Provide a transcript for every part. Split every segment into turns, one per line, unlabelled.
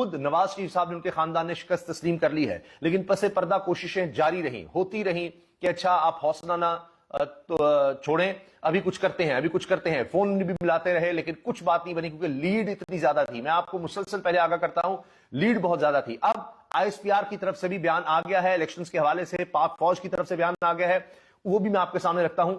خود نواز شریف صاحب نے ان کے خاندان نے شکست تسلیم کر لی ہے، لیکن پس پردہ کوششیں جاری رہیں، ہوتی رہیں کہ اچھا آپ حوصلہ نہ چھوڑیں، ابھی کچھ کرتے ہیں، فون بھی ملاتے رہے، لیکن کچھ بات نہیں بنی کیونکہ لیڈ اتنی زیادہ تھی۔ میں آپ کو مسلسل پہلے آگاہ کرتا ہوں، لیڈ بہت زیادہ تھی۔ اب آئی ایس پی آر کی طرف سے بھی بیان آ گیا ہے، الیکشنز کے حوالے سے پاک فوج کی طرف سے بیان آ گیا ہے، وہ بھی میں آپ کے سامنے رکھتا ہوں۔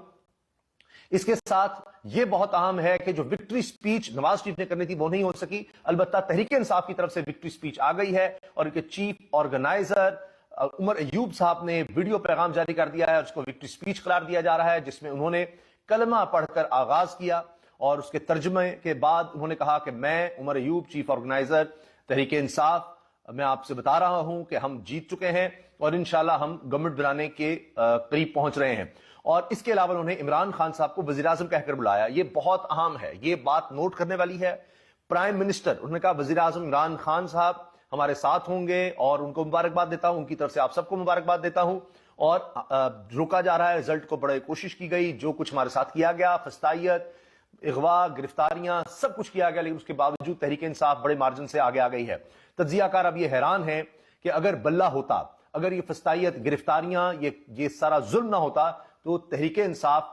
اس کے ساتھ یہ بہت اہم ہے کہ جو وکٹری سپیچ نواز شریف نے کرنی تھی وہ نہیں ہو سکی، البتہ تحریک انصاف کی طرف سے وکٹری سپیچ آ گئی ہے، اور ان کے چیف آرگنائزر عمر ایوب صاحب نے ویڈیو پیغام جاری کر دیا ہے اور اس کو وکٹری سپیچ قرار دیا جا رہا ہے، جس میں انہوں نے کلمہ پڑھ کر آغاز کیا اور اس کے ترجمے کے بعد انہوں نے کہا کہ میں عمر ایوب چیف آرگنائزر تحریک انصاف، میں آپ سے بتا رہا ہوں کہ ہم جیت چکے ہیں اور انشاءاللہ ہم گورنمنٹ بنانے کے قریب پہنچ رہے ہیں۔ اور اس کے علاوہ انہوں نے عمران خان صاحب کو وزیر اعظم کہہ کر بلایا، یہ بہت اہم ہے، یہ بات نوٹ کرنے والی ہے۔ پرائم منسٹر انہوں نے کہا وزیر اعظم عمران خان صاحب ہمارے ساتھ ہوں گے اور ان کو مبارکباد دیتا ہوں، ان کی طرف سے آپ سب کو مبارکباد دیتا ہوں، اور روکا جا رہا ہے رزلٹ کو، بڑے کوشش کی گئی، جو کچھ ہمارے ساتھ کیا گیا، فسطائیت، اغوا، گرفتاریاں، سب کچھ کیا گیا، لیکن اس کے باوجود تحریک انصاف بڑے مارجن سے آگے آ گئی ہے۔ تجزیہ کار اب یہ حیران ہیں کہ اگر بلہ ہوتا، اگر یہ فسطائیت، گرفتاریاں، یہ سارا ظلم نہ ہوتا تو تحریک انصاف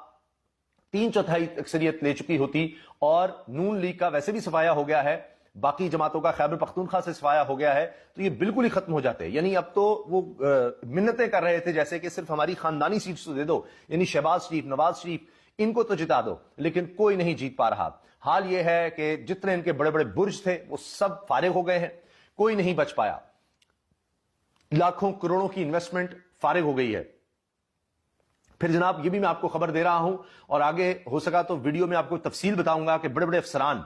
3/4 اکثریت لے چکی ہوتی، اور نون لیگ کا ویسے بھی صفایا ہو گیا ہے، باقی جماعتوں کا خیبر پختونخوا سے صفایا ہو گیا ہے، تو یہ بالکل ہی ختم ہو جاتے۔ یعنی اب تو وہ منتیں کر رہے تھے جیسے کہ صرف ہماری خاندانی سیٹس تو دے دو، یعنی شہباز شریف، نواز شریف، ان کو تو جتا دو، لیکن کوئی نہیں جیت پا رہا۔ حال یہ ہے کہ جتنے ان کے بڑے بڑے برج تھے وہ سب فارغ ہو گئے ہیں، کوئی نہیں بچ پایا، لاکھوں کروڑوں کی انویسٹمنٹ فارغ ہو گئی ہے۔ پھر جناب یہ بھی میں آپ کو خبر دے رہا ہوں، اور آگے ہو سکا تو ویڈیو میں آپ کو تفصیل بتاؤں گا کہ بڑے بڑے افسران،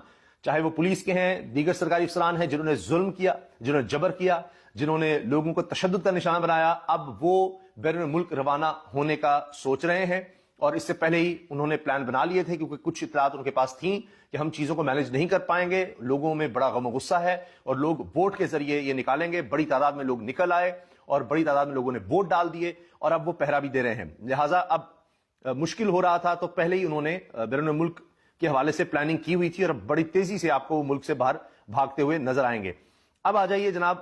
چاہے وہ پولیس کے ہیں، دیگر سرکاری افسران ہیں، جنہوں نے ظلم کیا، جنہوں نے جبر کیا، جنہوں نے لوگوں کو تشدد کا نشانہ بنایا، اب وہ بیرون ملک روانہ ہونے کا سوچ رہے ہیں، اور اس سے پہلے ہی انہوں نے پلان بنا لیے تھے، کیونکہ کچھ اطلاعات ان کے پاس تھیں کہ ہم چیزوں کو مینج نہیں کر پائیں گے، لوگوں میں بڑا غم و غصہ ہے اور لوگ ووٹ کے ذریعے یہ نکالیں گے۔ بڑی تعداد میں لوگ نکل آئے اور بڑی تعداد میں لوگوں نے ووٹ ڈال دیے، اور اب وہ پہرا بھی دے رہے ہیں، لہٰذا اب مشکل ہو رہا تھا، تو پہلے ہی انہوں نے بیرون ملک کے حوالے سے پلاننگ کی ہوئی تھی، اور اب بڑی تیزی سے آپ کو ملک سے باہر بھاگتے ہوئے نظر آئیں گے۔ اب آ جائیے جناب